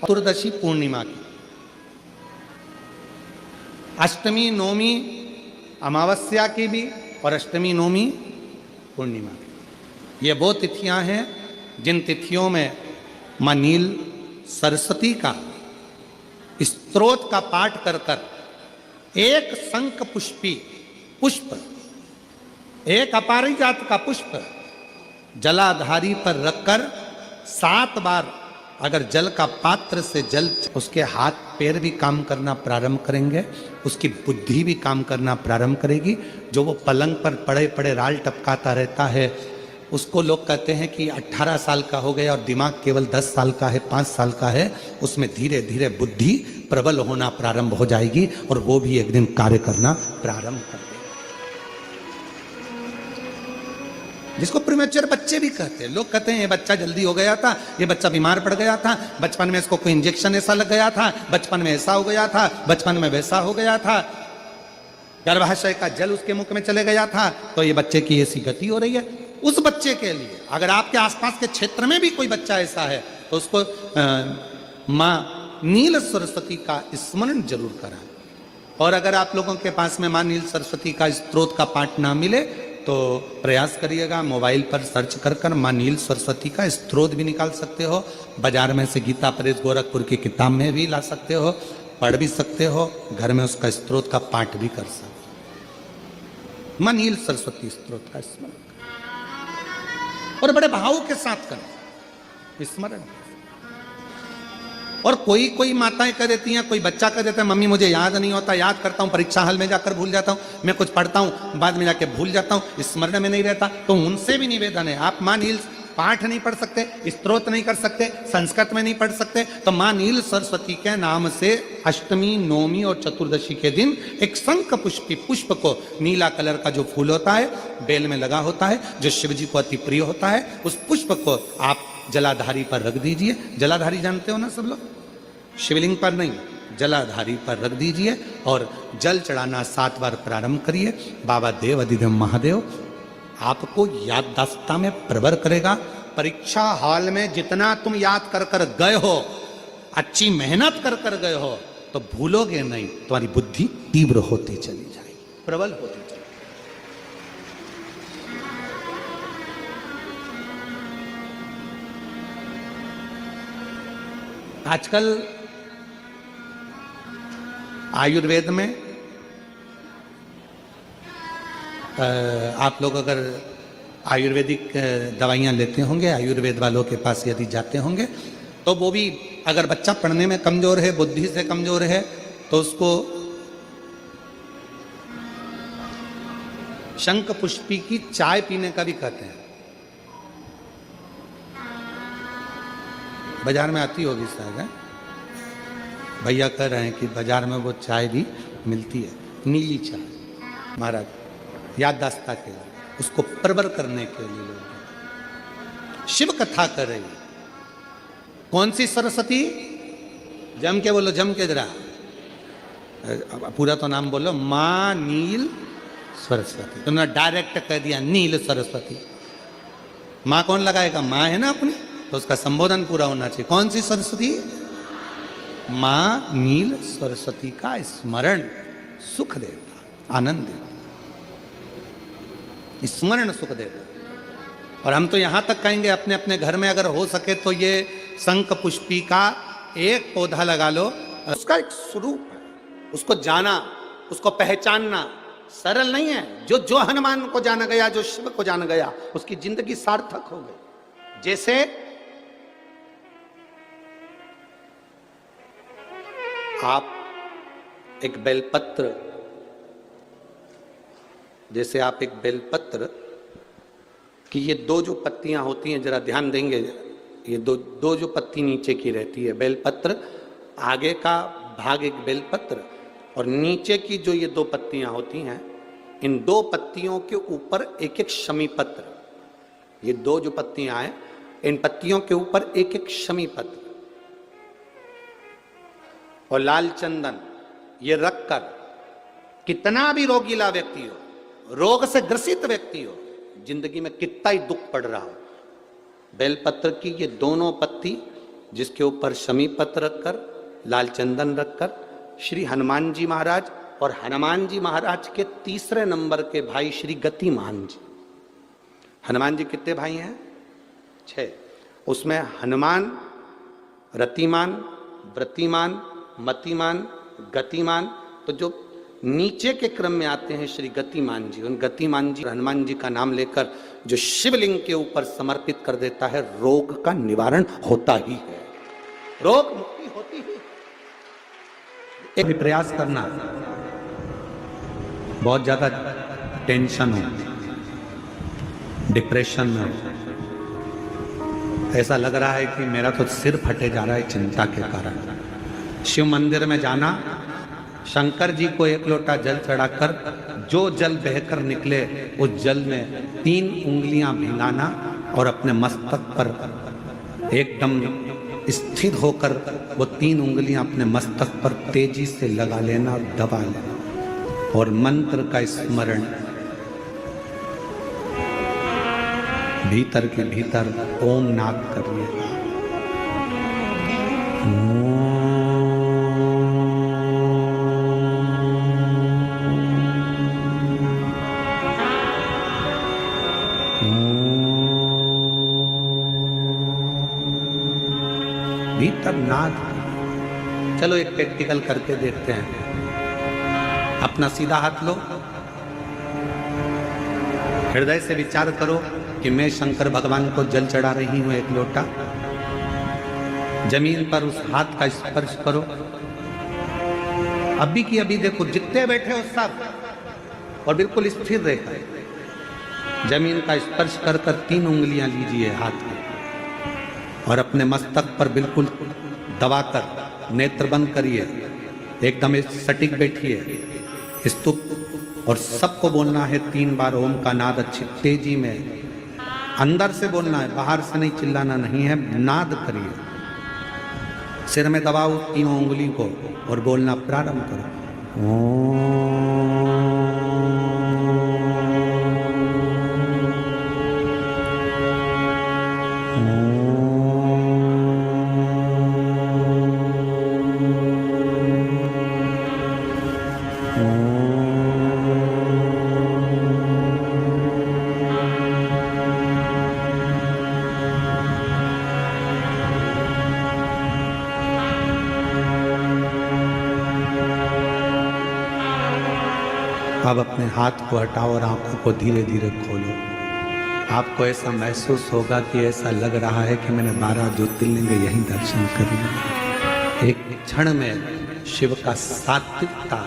चतुर्दशी पूर्णिमा की, अष्टमी नौमी अमावस्या की भी और अष्टमी नौमी पूर्णिमा की। ये वो तिथियां हैं जिन तिथियों में मां नील सरस्वती का स्तोत्र का पाठ कर कर एक शंख पुष्पी पुष्प, एक अपारिजात का पुष्प जलाधारी पर रखकर 7 बार अगर जल का पात्र से जल, उसके हाथ पैर भी काम करना प्रारंभ करेंगे, उसकी बुद्धि भी काम करना प्रारंभ करेगी। जो वो पलंग पर पड़े पड़े राल टपकाता रहता है, उसको लोग कहते हैं कि 18 साल का हो गया और दिमाग केवल 10 साल का है, 5 साल का है, उसमें धीरे धीरे बुद्धि प्रबल होना प्रारंभ हो जाएगी और वो भी एक दिन कार्य करना प्रारंभ कर देगा। जिसको प्रीमेच्योर बच्चे भी कहते हैं। लोग कहते हैं ये बच्चा जल्दी हो गया था, ये बच्चा बीमार पड़ गया था, बचपन में इसको कोई इंजेक्शन ऐसा लग गया था, बचपन में ऐसा हो गया था, बचपन में वैसा हो गया था, गर्भाशय का जल उसके मुख में चले गया था, तो ये बच्चे की ऐसी गति हो रही है। उस बच्चे के लिए अगर आपके आसपास के क्षेत्र में भी कोई बच्चा ऐसा है तो उसको मां नील सरस्वती का स्मरण जरूर कराएं। और अगर आप लोगों के पास में मां नील सरस्वती का स्तोत्र का पाठ ना मिले तो प्रयास करिएगा, मोबाइल पर सर्च कर कर मां नील सरस्वती का स्तोत्र भी निकाल सकते हो। बाजार में से गीता प्रेस गोरखपुर की किताब में भी ला सकते हो, पढ़ भी सकते हो, घर में उसका स्तोत्र का पाठ भी कर सकते हो। मां नील सरस्वती स्तोत्र का स्मरण और बड़े भाव के साथ करें स्मरण। और कोई कोई माताएं कह देती हैं, कोई बच्चा कह देता है मम्मी मुझे याद नहीं होता, याद करता हूं परीक्षा हॉल में जाकर भूल जाता हूं, मैं कुछ पढ़ता हूं बाद में जाके भूल जाता हूं, स्मरण में नहीं रहता। तो उनसे भी निवेदन है, आप मां नील पाठ नहीं पढ़ सकते, स्तोत्र नहीं कर सकते, संस्कृत में नहीं पढ़ सकते, तो मां नील सरस्वती के नाम से अष्टमी नौमी और चतुर्दशी के दिन एक शंख पुष्पी पुष्प को, नीला कलर का जो फूल होता है बेल में लगा होता है, जो शिव जी को अति प्रिय होता है, उस पुष्प को आप जलाधारी पर रख दीजिए। जलाधारी जानते हो ना सब लोग, शिवलिंग पर नहीं, जलाधारी पर रख दीजिए और जल चढ़ाना 7 बार प्रारंभ करिए। बाबा देव अधिदेव महादेव आपको याददाश्तता में प्रवर करेगा। परीक्षा हॉल में जितना तुम याद कर कर गए हो, अच्छी मेहनत कर कर गए हो, तो भूलोगे नहीं, तुम्हारी बुद्धि तीव्र होती चली जाएगी, प्रबल होती चली। आजकल आयुर्वेद में आप लोग अगर आयुर्वेदिक दवाइयाँ लेते होंगे, आयुर्वेद वालों के पास यदि जाते होंगे, तो वो भी अगर बच्चा पढ़ने में कमजोर है, बुद्धि से कमजोर है, तो उसको शंख पुष्पी की चाय पीने का भी कहते हैं। बाजार में आती होगी शायद, भैया कह रहे हैं कि बाजार में वो चाय भी मिलती है, नीली चाय। महाराज याददाश्ता के लिए, उसको प्रबर करने के लिए लोग शिव कथा कर रही है। कौन सी सरस्वती? जम के बोलो, जम के जरा, पूरा तो नाम बोलो, मां नील सरस्वती। तुमने डायरेक्ट कह दिया नील सरस्वती। मां कौन लगाएगा? मां है ना अपनी, तो उसका संबोधन पूरा होना चाहिए। कौन सी सरस्वती? मां नील सरस्वती का स्मरण सुख देता, आनंद देता, स्मरण सुख देता। और हम तो यहां तक कहेंगे अपने अपने घर में अगर हो सके तो ये शंख पुष्पी का एक पौधा लगा लो। उसका एक स्वरूप है, उसको जाना, उसको पहचानना सरल नहीं है। जो हनुमान को जाना गया, जो शिव को जाना गया, उसकी जिंदगी सार्थक हो गई। जैसे आप एक बेलपत्र, जैसे आप एक बेलपत्र की ये 2 जो पत्तियां होती हैं, जरा ध्यान देंगे, ये दो जो पत्ती नीचे की रहती है बेलपत्र, आगे का भाग एक बेलपत्र और नीचे की जो ये 2 पत्तियां होती हैं, इन 2 पत्तियों के ऊपर एक एक शमी पत्र। ये 2 जो पत्तियां हैं, इन पत्तियों के ऊपर एक एक शमी पत्र और लाल चंदन, ये रखकर कितना भी रोगीला व्यक्ति हो, रोग से ग्रसित व्यक्ति हो, जिंदगी में कितना ही दुख पड़ रहा हो, बेलपत्र की ये दोनों पत्ती जिसके ऊपर शमी पत्र रखकर, लाल चंदन रखकर श्री हनुमान जी महाराज और हनुमान जी महाराज के तीसरे नंबर के भाई श्री गतिमान जी। हनुमान जी कितने भाई हैं? 6। उसमें हनुमान, रतिमान, व्रतिमान, मतिमान, गतिमान, तो जो नीचे के क्रम में आते हैं श्री गतिमान जी, उन गतिमान जी हनुमान जी का नाम लेकर जो शिवलिंग के ऊपर समर्पित कर देता है, रोग का निवारण होता ही है, रोग मुक्ति होती ही। एक प्रयास करना, बहुत ज्यादा टेंशन हो, डिप्रेशन में हो, ऐसा लग रहा है कि मेरा तो सिर फटे जा रहा है चिंता के कारण, शिव मंदिर में जाना, शंकर जी को एक लोटा जल चढ़ाकर जो जल बहकर निकले उस जल में 3 उंगलियां भिंगाना और अपने मस्तक पर एकदम स्थिर होकर वो 3 उंगलियां अपने मस्तक पर तेजी से लगा लेना और दबा लेना और मंत्र का स्मरण भीतर के भीतर ओम नाद करिए। भीतर नाद। चलो एक प्रैक्टिकल करके देखते हैं। अपना सीधा हाथ लो, हृदय से विचार करो कि मैं शंकर भगवान को जल चढ़ा रही हूं एक लोटा। जमीन पर उस हाथ का स्पर्श करो। अभी की अभी देखो, जितने बैठे हो सब, और बिल्कुल स्थिर रहकर जमीन का स्पर्श कर कर 3 उंगलियां लीजिए हाथ में और अपने मस्तक पर बिल्कुल दबाकर नेत्र बंद करिए, एकदम सटीक बैठिए, स्तुप, और सबको बोलना है 3 बार ओम का नाद अच्छी तेजी में, अंदर से बोलना है, बाहर से नहीं, चिल्लाना नहीं है, नाद करिए। सिर में दबाओ 3 उंगली को और बोलना प्रारंभ करो। अब अपने हाथ को हटाओ और आंखों को धीरे धीरे खोलो। आपको ऐसा महसूस होगा कि ऐसा लग रहा है कि मैंने 12 ज्योतिर्लिंग यहीं दर्शन कर लिए। एक क्षण में शिव का सात्विकता,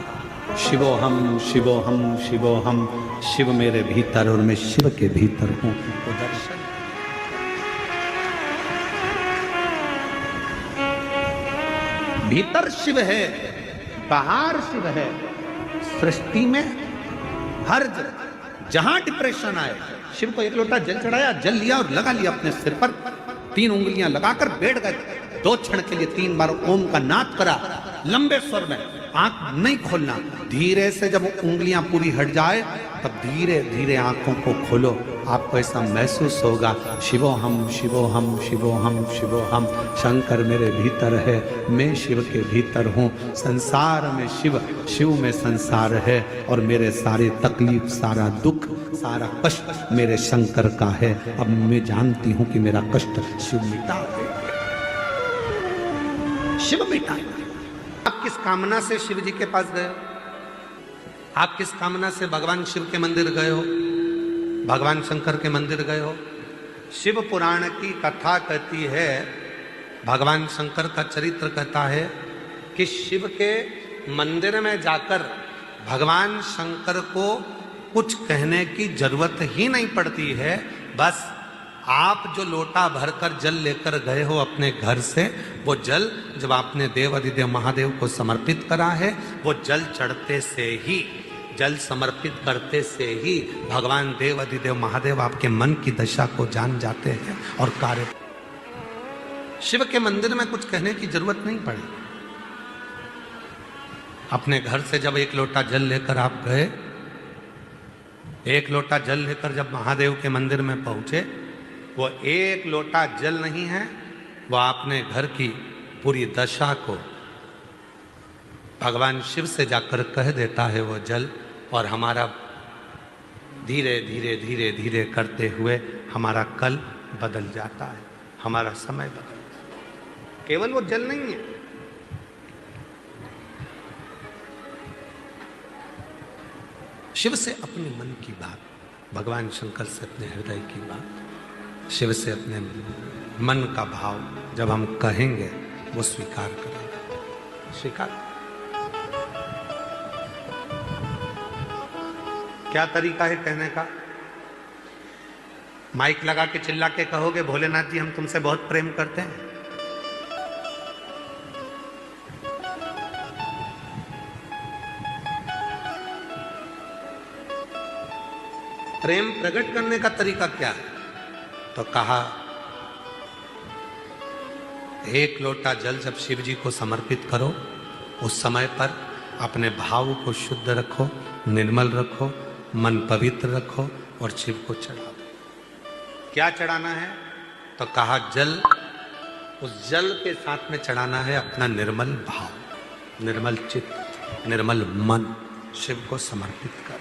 शिवोहम शिवोहम शिवोहम, शिव मेरे भीतर और मैं शिव के भीतर हूँ, वो दर्शन। भीतर शिव है, बाहर शिव है। सृष्टि में हर जहां डिप्रेशन आए, शिव को एक लोटा जल चढ़ाया, जल लिया और लगा लिया अपने सिर पर, 3 उंगलियां लगाकर बैठ गए। 2 क्षण के लिए 3 बार ओम का नाद करा, लंबे स्वर में, आंख नहीं खोलना। धीरे से जब उंगलियां पूरी हट जाए तब धीरे धीरे आंखों को खोलो। आपको ऐसा महसूस होगा, शिवोहम शिवोहम शिवोहम शिवोहम, शंकर मेरे भीतर है, मैं शिव के भीतर हूँ, संसार में शिव, शिव में संसार है, और मेरे सारे तकलीफ, सारा दुख, सारा कष्ट मेरे शंकर का है। अब मैं जानती हूँ कि मेरा कष्ट शिव मिटा देगा, शिव मिटाएगा। आप किस कामना से शिव जी के पास गए हो? आप किस कामना से भगवान शिव के मंदिर गए हो, भगवान शंकर के मंदिर गए हो? शिव पुराण की कथा कहती है, भगवान शंकर का चरित्र कहता है कि शिव के मंदिर में जाकर भगवान शंकर को कुछ कहने की जरूरत ही नहीं पड़ती है। बस आप जो लोटा भरकर जल लेकर गए हो अपने घर से, वो जल जब आपने देव अधिदेव महादेव को समर्पित करा है, वो जल चढ़ते से ही, जल समर्पित करते से ही भगवान देव अधिदेव महादेव आपके मन की दशा को जान जाते हैं और कार्य। शिव के मंदिर में कुछ कहने की जरूरत नहीं पड़ी। अपने घर से जब एक लोटा जल लेकर आप गए, एक लोटा जल लेकर जब महादेव के मंदिर में पहुंचे, वो एक लोटा जल नहीं है, वह अपने घर की पूरी दशा को भगवान शिव से जाकर कह देता है वो जल, और हमारा धीरे धीरे धीरे धीरे करते हुए हमारा कल बदल जाता है, हमारा समय बदल जाता है। केवल वो जल नहीं है, शिव से अपने मन की बात, भगवान शंकर से अपने हृदय की बात, शिव से अपने मन का भाव जब हम कहेंगे वो स्वीकार करेंगे। स्वीकार क्या तरीका है कहने का? माइक लगा के चिल्ला के कहोगे भोलेनाथ जी हम तुमसे बहुत प्रेम करते हैं? प्रेम प्रकट करने का तरीका क्या है? तो कहा एक लोटा जल जब शिव जी को समर्पित करो, उस समय पर अपने भाव को शुद्ध रखो, निर्मल रखो, मन पवित्र रखो और शिव को चढ़ा दो। क्या चढ़ाना है? तो कहा जल, उस जल के साथ में चढ़ाना है अपना निर्मल भाव, निर्मल चित्त, निर्मल मन, शिव को समर्पित कर।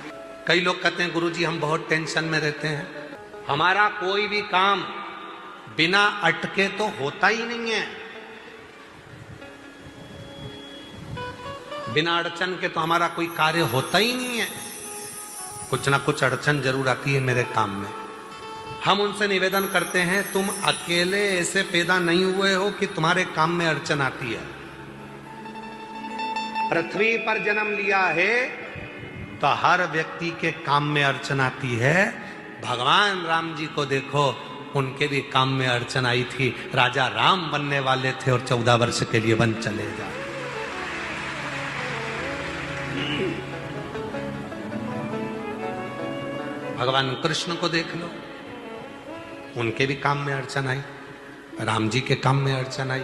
कई लोग कहते हैं गुरुजी हम बहुत टेंशन में रहते हैं, हमारा कोई भी काम बिना अटके तो होता ही नहीं है, बिना अड़चन के तो हमारा कोई कार्य होता ही नहीं है, कुछ ना कुछ अड़चन जरूर आती है मेरे काम में। हम उनसे निवेदन करते हैं तुम अकेले ऐसे पैदा नहीं हुए हो कि तुम्हारे काम में अड़चन आती है। पृथ्वी पर जन्म लिया है तो हर व्यक्ति के काम में अड़चन आती है। भगवान राम जी को देखो, उनके भी काम में अड़चन आई थी, राजा राम बनने वाले थे और 14 वर्ष के लिए वन चले जाए। भगवान कृष्ण को देख लो, उनके भी काम में अड़चन आई, राम जी के काम में अड़चन आई।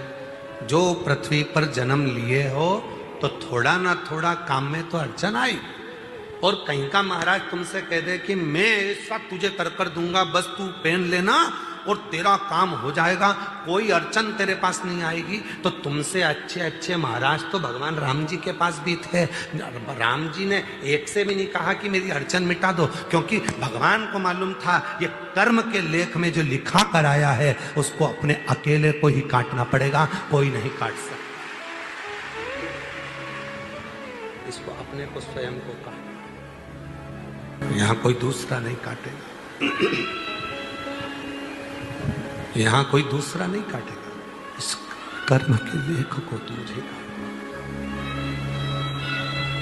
जो पृथ्वी पर जन्म लिए हो तो थोड़ा ना थोड़ा काम में तो अड़चन आई। और कहीं का महाराज तुमसे कह दे कि मैं ऐसा तुझे कर दूंगा, बस तू पहन लेना और तेरा काम हो जाएगा, कोई अड़चन तेरे पास नहीं आएगी, तो तुमसे अच्छे अच्छे महाराज तो भगवान राम जी के पास भी थे। राम जी ने एक से भी नहीं कहा कि मेरी अड़चन मिटा दो, क्योंकि भगवान को मालूम था ये कर्म के लेख में जो लिखा कर आया है उसको अपने अकेले को ही काटना पड़ेगा, कोई नहीं काट सकता। इसको अपने को स्वयं को काट, यहां कोई दूसरा नहीं काटेगा, यहां कोई दूसरा नहीं काटेगा। इस कर्म के लेख को तुझे काटना,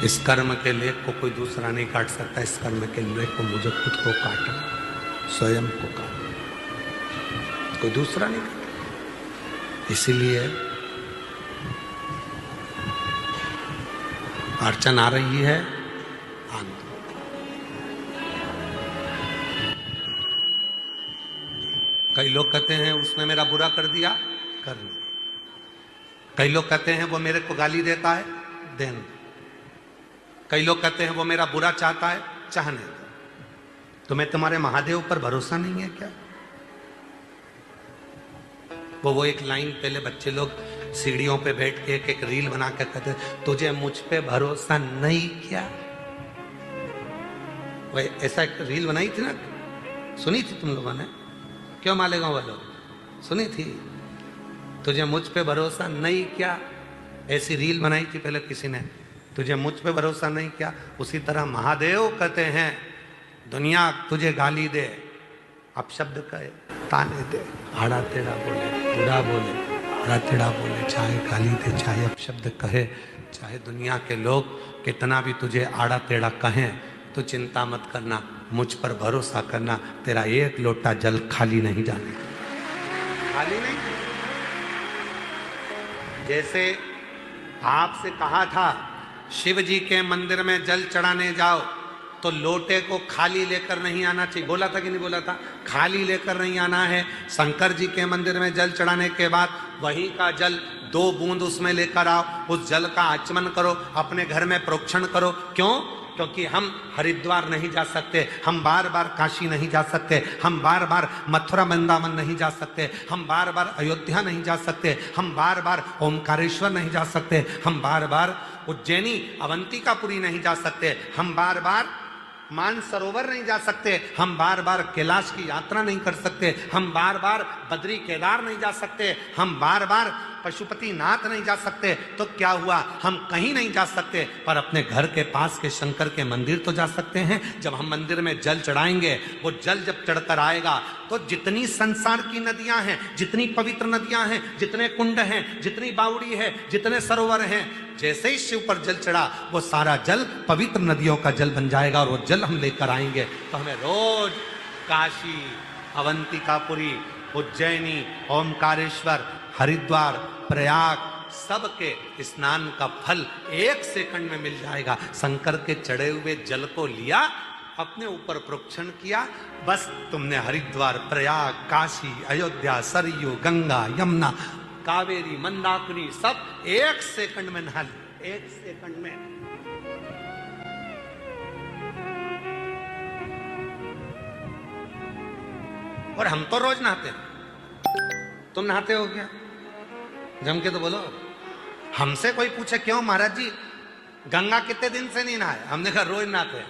इस कर्म के लेख को कोई दूसरा नहीं काट सकता। इस कर्म के लेख को मुझे खुद को काटना, स्वयं को काटना, कोई दूसरा नहीं काटेगा। इसीलिए अड़चन आ रही है, कई लोग कहते हैं उसने मेरा बुरा कर दिया, करने। कई लोग कहते हैं वो मेरे को गाली देता है, देने। कई लोग कहते हैं वो मेरा बुरा चाहता है, चाहने दो। तुम्हें तुम्हारे महादेव पर भरोसा नहीं है क्या? वो एक लाइन पहले बच्चे लोग सीढ़ियों पे बैठ के एक रील बना के कहते तुझे मुझ पे भरोसा नहीं क्या? वही ऐसा एक रील बनाई थी ना, सुनी थी तुम लोगों ने? क्यों मालेगांव वालों सुनी थी? तुझे मुझ पे भरोसा नहीं क्या, ऐसी रील बनाई थी पहले किसी ने, तुझे मुझ पे भरोसा नहीं क्या। उसी तरह महादेव कहते हैं दुनिया तुझे गाली दे, अपशब्द कहे, ताने दे, आड़ा टेढ़ा बोले, बुरा बोले, आड़ा टेढ़ा बोले, चाहे गाली दे, चाहे अपशब्द कहे, चाहे दुनिया के लोग कितना भी तुझे आड़ा टेढ़ा कहें, तो चिंता मत करना, मुझ पर भरोसा करना, तेरा एक लोटा जल खाली नहीं जाने, खाली नहीं। जैसे आपसे कहा था शिव जी के मंदिर में जल चढ़ाने जाओ तो लोटे को खाली लेकर नहीं आना चाहिए, बोला था कि नहीं बोला था? खाली लेकर नहीं आना है। शंकर जी के मंदिर में जल चढ़ाने के बाद वहीं का जल 2 बूंद उसमें लेकर आओ, उस जल का आचमन करो, अपने घर में प्रोक्षण करो। क्यों? क्योंकि हम हरिद्वार नहीं जा सकते, हम बार बार काशी नहीं जा सकते, हम बार बार मथुरा वृंदावन नहीं जा सकते, हम बार बार अयोध्या नहीं जा सकते, हम बार बार ओमकारेश्वर नहीं जा सकते, हम बार बार उज्जैनी अवंतिकापुरी नहीं जा सकते, हम बार बार मानसरोवर नहीं जा सकते, हम बार बार कैलाश की यात्रा नहीं कर सकते, हम बार बार बद्री केदार नहीं जा सकते, हम बार बार पशुपति नाथ नहीं जा सकते। तो क्या हुआ, हम कहीं नहीं जा सकते, पर अपने घर के पास के शंकर के मंदिर तो जा सकते हैं। जब हम मंदिर में जल चढ़ाएंगे, वो जल जब चढ़कर आएगा तो जितनी संसार की नदियां हैं, जितनी पवित्र नदियां हैं, जितने कुंड हैं, जितनी बावड़ी है, जितने सरोवर हैं, जैसे ही शिव पर जल चढ़ा वो सारा जल पवित्र नदियों का जल बन जाएगा और वो जल हम लेकर आएंगे। तो हमें रोज काशी, अवंतिकापुरी, उज्जैनी, ओमकारेश्वर, हरिद्वार, प्रयाग सबके स्नान का फल 1 सेकंड में मिल जाएगा। शंकर के चढ़े हुए जल को लिया, अपने ऊपर प्रोक्षण किया, बस तुमने हरिद्वार, प्रयाग, काशी, अयोध्या, सरयू, गंगा, यमुना, कावेरी, मंदाकिनी सब 1 सेकंड में नहा ली, 1 सेकंड में। और हम तो रोज नहाते हैं, तुम नहाते हो क्या? जम के तो बोलो। हमसे कोई पूछे क्यों महाराज जी गंगा कितने दिन से नहीं नहाए, हमने कहा रोज नहाते हैं।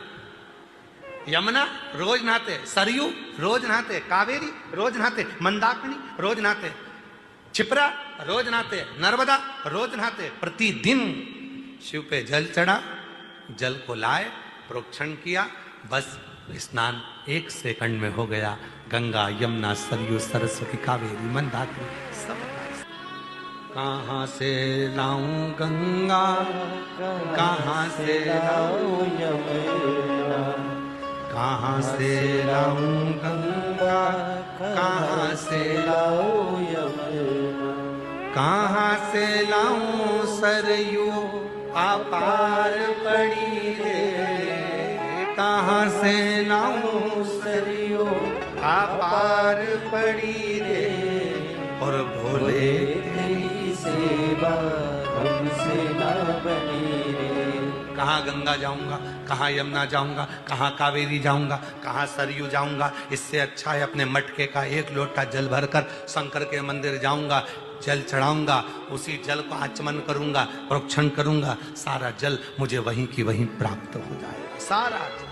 यमुना रोज नहाते, सरयू रोज नहाते, कावेरी रोज नहाते, मंदाकिनी रोज नहाते, क्षिप्रा रोज नहाते, नर्मदा रोज नहाते। प्रतिदिन शिव पे जल चढ़ा, जल को लाए, प्रोक्षण किया, बस स्नान 1 सेकंड में हो गया। गंगा, यमुना, सरयू, सरस्वती, कावेरी, मंदाकिनी सब। कहाँ से लाऊं गंगा, कहाँ से लाऊं यमुना, कहाँ से लाऊं गंगा, कहाँ से लाऊं यमुना, कहाँ से लाऊं सरयू अपार पड़ी रे, कहाँ से लाऊं सरयू अपार पड़ी रे। और भोले तेरी सेवा हमसे ना बनी रे। कहाँ गंगा जाऊंगा, कहाँ यमुना जाऊंगा, कहाँ कावेरी जाऊंगा, कहाँ सरयू जाऊंगा। इससे अच्छा है अपने मटके का 1 लोटा जल भरकर शंकर के मंदिर जाऊंगा, जल चढ़ाऊंगा, उसी जल को आचमन करूंगा, प्रोक्षण करूंगा, सारा जल मुझे वहीं की वहीं प्राप्त हो जाएगा, सारा जल।